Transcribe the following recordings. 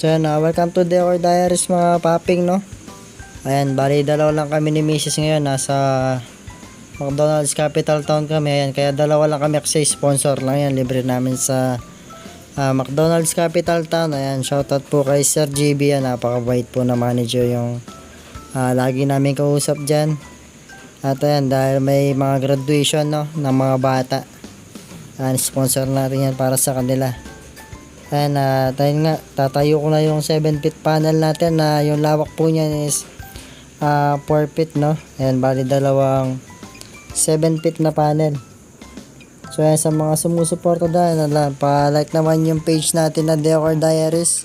So yan, welcome to Decor Diaries mga paping, no. Ayan, bali dalawa lang kami ni Mrs. ngayon, nasa McDonald's Capital Town kami. Ayan, kaya dalawa lang kami kasi sponsor lang yan, libre namin sa McDonald's Capital Town. Ayan, shoutout po kay Sir JB, yan, napakabait po na manager yung lagi namin kausap dyan. At ayan, dahil may mga graduation, no, ng mga bata, sponsor na rin yan para sa kanila. Ayan, tayo nga, tatayo ko na yung 7 feet panel natin na yung lawak po niyan is 4 feet, no. Ayan, bali dalawang 7 feet na panel. So ayan, sa mga sumusuporta dahil, pa-like naman yung page natin na Decor Diaries,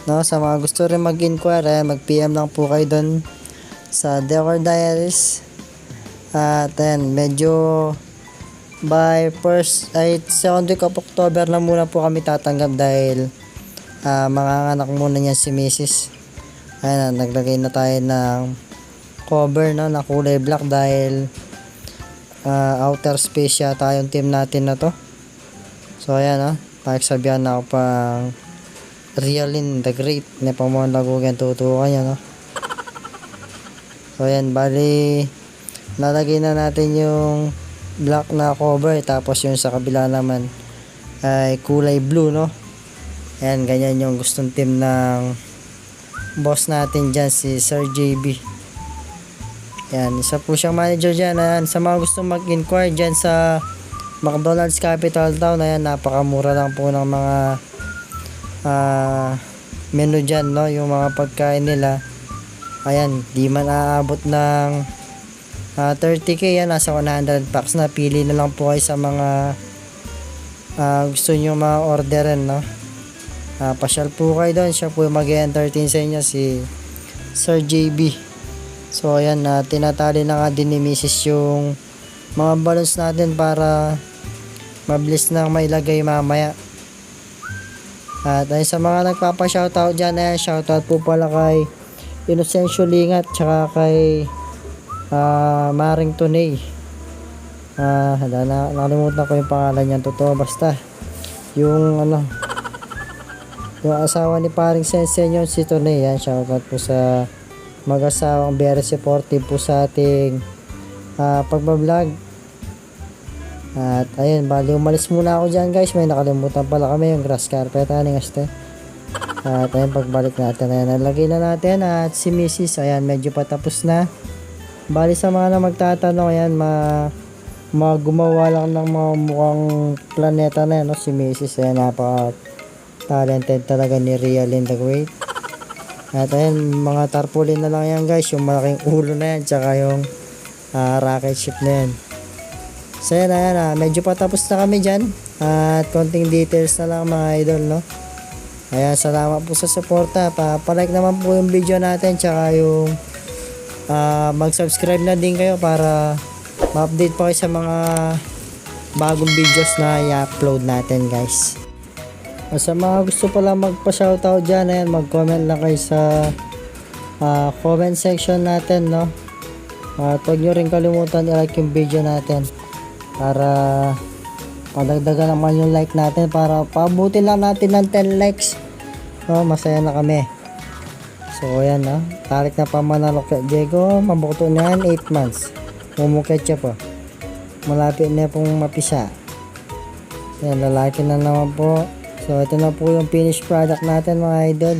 no. Sa mga gusto rin mag-inquire, mag-PM lang po kayo doon sa Decor Diaries. At ayan, medyo by second week of October na muna po kami tatanggap dahil mga anak muna niyan si Mrs. Ayan, naglagay na tayo ng cover, no, na kulay black dahil outer space yata yung team natin na to. So ayan, pakiksabihan na ako pang Realin the Great na pamon lagugan tutukan yan, no. So ayan, bali nalagay na natin yung black na cover, tapos yung sa kabila naman ay kulay blue, no. Ayan, ganyan yung gustong team ng boss natin dyan, si Sir JB. Ayan, isa po siyang manager dyan. Ayan, sa mga gustong mag-inquire dyan sa McDonald's Capital Town, ayan, napakamura lang po ng mga menu dyan, no, yung mga pagkain nila. Ayan, di man aabot ng 30k, yan, nasa 100 packs na. Pili na lang po kayo sa mga gusto nyo mga orderin, no. Pasyal po kayo doon, siya po mag-entertain sa inyo, si Sir JB. So ayan, tinatali na nga din ni Mrs. yung mga balloons natin para mabilis nang mailagay mamaya. At ayun, sa mga nagpapa-shoutout dyan, ayan, shoutout po pala kay Inocencio Lingat, tsaka kay Maring Tunay. Nakalimutan ko yung pangalan niyan, totoo, basta yung yung asawa ni paring Sensen yun, si Tunay. Yan, shoutout po sa mag-asawang very supportive po sa ating pagbablog. At ayun, bali umalis muna ako dyan, guys. May nakalimutan pala kami, yung grass carpet, aning aste. At ayun, pagbalik natin, ayan, nalagay na natin. At si Mrs., ayan, medyo patapos na. Bali sa mga na magtatanong, ayan, gumawa lang ng mga mukhang planeta na yan, no, si Mrs. Ayan, napaka talented talaga ni Realin the Great. At ayan, mga tarpaulin na lang yan, guys, yung malaking ulo na yan, tsaka yung rocket ship na yan. So ayan, ayan, medyo patapos na kami dyan. At konting details na lang, mga idol, no. Ayan, salamat po sa suporta. Pa-like naman po yung video natin, tsaka yung mag-subscribe na din kayo para ma-update po kayo sa mga bagong videos na i-upload natin, guys. Sa mga gusto pala magpa-shoutout dyan, ayan, mag-comment lang kayo sa comment section natin, no. At huwag nyo rin kalimutan i-like yung video natin para padagdagan naman yung like natin, para pabutin lang natin ng 10 likes, no. Masaya na kami. So ayan, no, tarik na pamanalok kay Diego, mabuto na yan, 8 months. Mumukit siya po, malapit na pong mapisa. Ayan, lalaki na naman po. So ito na po yung finished product natin, mga idol.